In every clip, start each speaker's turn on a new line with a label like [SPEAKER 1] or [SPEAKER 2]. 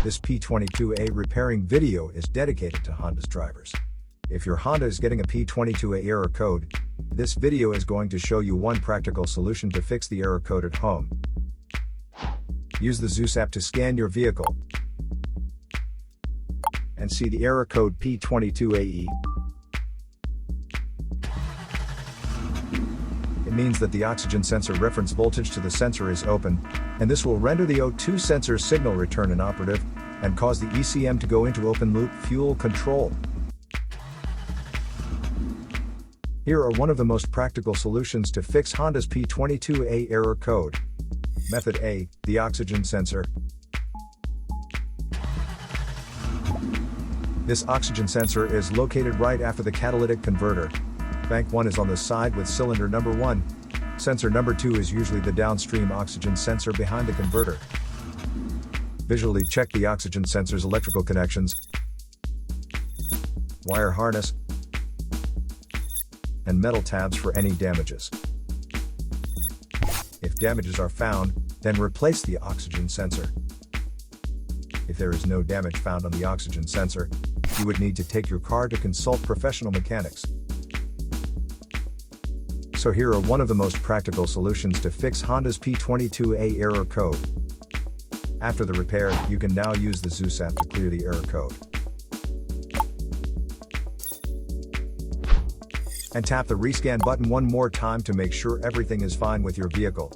[SPEAKER 1] This P22A repairing video is dedicated to Honda's drivers. If your Honda is getting a P22A error code, this video is going to show you one practical solution to fix the error code at home. Use the Zeus app to scan your vehicle and see the error code P22AE. It means that the oxygen sensor reference voltage to the sensor is open, and this will render the O2 sensor signal return inoperative and cause the ECM to go into open loop fuel control. Here are one of the most practical solutions to fix Honda's P22A error code. Method A, the oxygen sensor. This oxygen sensor is located right after the catalytic converter. Bank 1 is on the side with cylinder number 1. Sensor number 2 is usually the downstream oxygen sensor behind the converter. Visually check the oxygen sensor's electrical connections, wire harness, and metal tabs for any damages. If damages are found, then replace the oxygen sensor. If there is no damage found on the oxygen sensor, you would need to take your car to consult professional mechanics. So here are one of the most practical solutions to fix Honda's P22A error code. After the repair, you can now use the Zeus app to clear the error code. And tap the rescan button one more time to make sure everything is fine with your vehicle.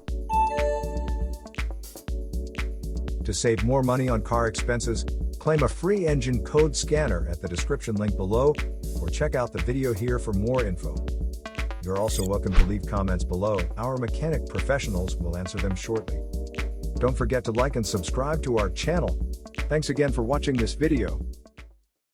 [SPEAKER 1] To save more money on car expenses, claim a free engine code scanner at the description link below, or check out the video here for more info. You're also welcome to leave comments below. Our mechanic professionals will answer them shortly. Don't forget to like and subscribe to our channel. Thanks again for watching this video.